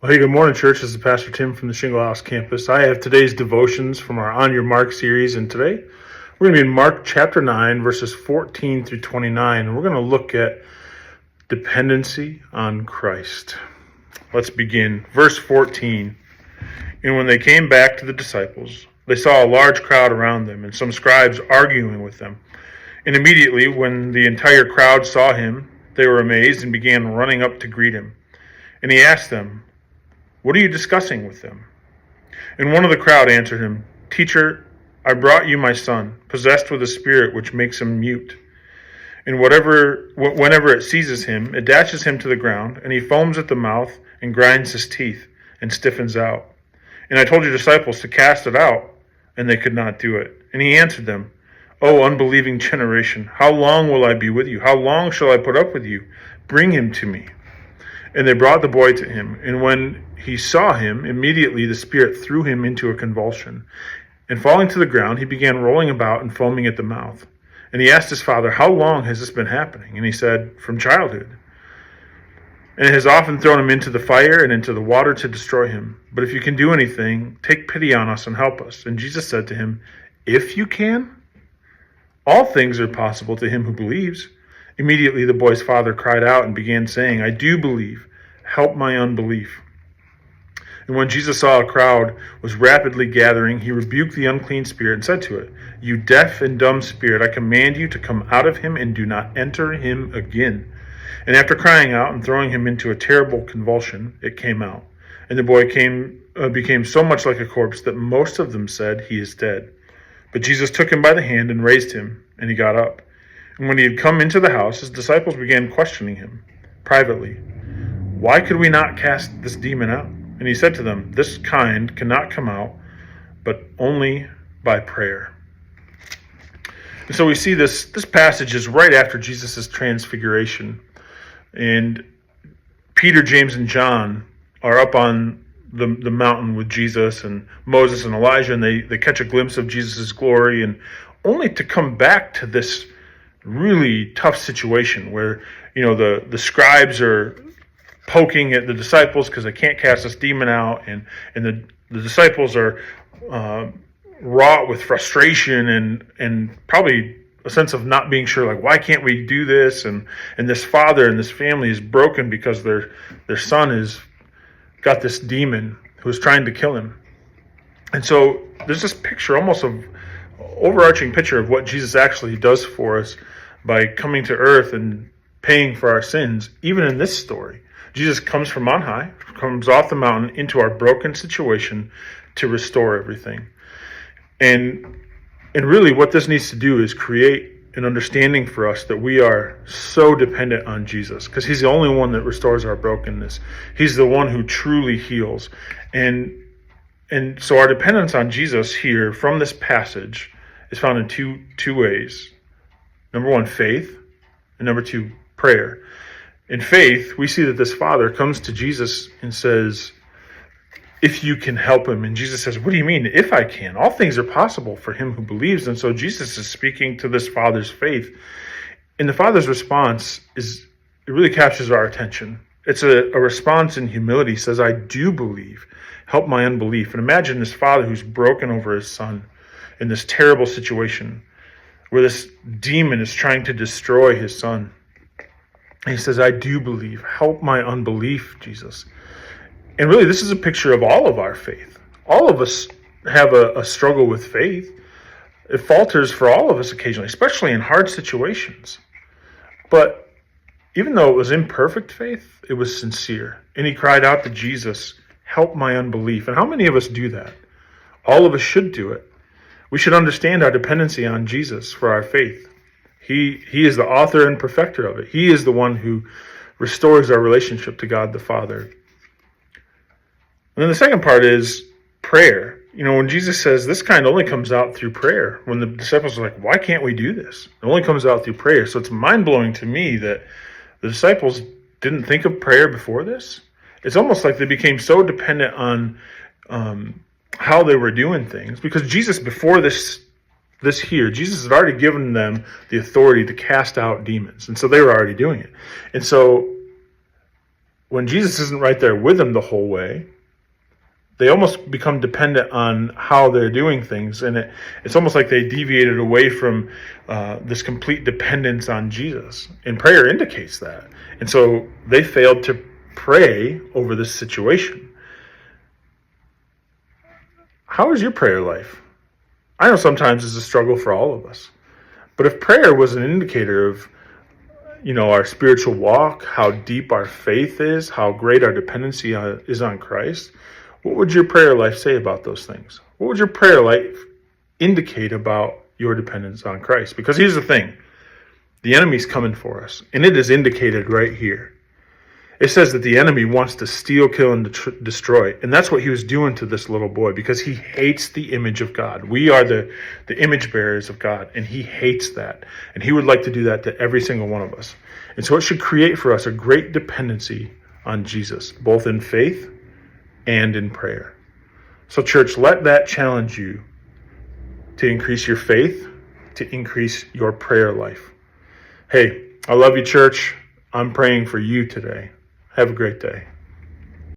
Well, hey, good morning, church. This is Pastor Tim from the Shingle House campus. I have today's devotions from our On Your Mark series, and today we're going to be in Mark chapter 9, verses 14 through 29, and we're going to look at dependency on Christ. Let's begin. Verse 14. And when they came back to the disciples, they saw a large crowd around them, and some scribes arguing with them. And immediately, when the entire crowd saw him, they were amazed and began running up to greet him. And he asked them, "What are you discussing with them?" And one of the crowd answered him, "Teacher, I brought you my son, possessed with a spirit which makes him mute. And whenever it seizes him, it dashes him to the ground, and he foams at the mouth and grinds his teeth and stiffens out. And I told your disciples to cast it out, and they could not do it." And he answered them, "O unbelieving generation, how long will I be with you? How long shall I put up with you? Bring him to me." And they brought the boy to him, and when he saw him, immediately the spirit threw him into a convulsion. And falling to the ground, he began rolling about and foaming at the mouth. And he asked his father, "How long has this been happening?" And he said, "From childhood. And it has often thrown him into the fire and into the water to destroy him. But if you can do anything, take pity on us and help us." And Jesus said to him, "If you can, all things are possible to him who believes." Immediately the boy's father cried out and began saying, "I do believe. Help my unbelief." And when Jesus saw a crowd was rapidly gathering, he rebuked the unclean spirit and said to it, "You deaf and dumb spirit, I command you to come out of him and do not enter him again." And after crying out and throwing him into a terrible convulsion, it came out. And the boy became so much like a corpse that most of them said, "He is dead." But Jesus took him by the hand and raised him, and he got up. And when he had come into the house, his disciples began questioning him privately, "Why could we not cast this demon out?" And he said to them, "This kind cannot come out, but only by prayer." And so we see this passage is right after Jesus' transfiguration. And Peter, James, and John are up on the mountain with Jesus and Moses and Elijah, and they catch a glimpse of Jesus' glory, and only to come back to this really tough situation where, the scribes are poking at the disciples because they can't cast this demon out, and the disciples are wrought with frustration and probably a sense of not being sure, like, why can't we do this? And this father and this family is broken because their son has got this demon who is trying to kill him. And so there's this picture, almost of overarching picture of what Jesus actually does for us by coming to earth and paying for our sins. Even in this story, Jesus comes from on high, comes off the mountain into our broken situation to restore everything. And really what this needs to do is create an understanding for us that we are so dependent on Jesus, because he's the only one that restores our brokenness. He's the one who truly heals. And so our dependence on Jesus here from this passage is found in two ways. Number one, faith, and number two, prayer. In faith, we see that this father comes to Jesus and says, "If you can help him." And Jesus says, "What do you mean, if I can? All things are possible for him who believes." And so Jesus is speaking to this father's faith. And the father's response it really captures our attention. It's a response in humility. He says, "I do believe. Help my unbelief." And imagine this father who's broken over his son in this terrible situation where this demon is trying to destroy his son. And he says, "I do believe. Help my unbelief, Jesus." And really, this is a picture of all of our faith. All of us have a struggle with faith. It falters for all of us occasionally, especially in hard situations. But even though it was imperfect faith, it was sincere. And he cried out to Jesus, "Help my unbelief." And how many of us do that? All of us should do it. We should understand our dependency on Jesus for our faith. He is the author and perfecter of it. He is the one who restores our relationship to God the Father. And then the second part is prayer. When Jesus says this kind only comes out through prayer, when the disciples are like, "Why can't we do this?" It only comes out through prayer. So it's mind-blowing to me that the disciples didn't think of prayer before this. It's almost like they became so dependent on how they were doing things, because Jesus, before this Jesus had already given them the authority to cast out demons, and so they were already doing it. And so when Jesus isn't right there with them the whole way, they almost become dependent on how they're doing things. And it's almost like they deviated away from this complete dependence on Jesus. And prayer indicates that. And so they failed to pray over this situation. How is your prayer life? I know sometimes it's a struggle for all of us. But if prayer was an indicator of, our spiritual walk, how deep our faith is, how great our dependency is on Christ, what would your prayer life say about those things? What would your prayer life indicate about your dependence on Christ? Because here's the thing. The enemy's coming for us, and it is indicated right here. It says that the enemy wants to steal, kill, and destroy. And that's what he was doing to this little boy, because he hates the image of God. We are the image bearers of God, and he hates that. And he would like to do that to every single one of us. And so it should create for us a great dependency on Jesus, both in faith and in prayer. So church, let that challenge you to increase your faith, to increase your prayer life. Hey, I love you, church. I'm praying for you today. Have a great day.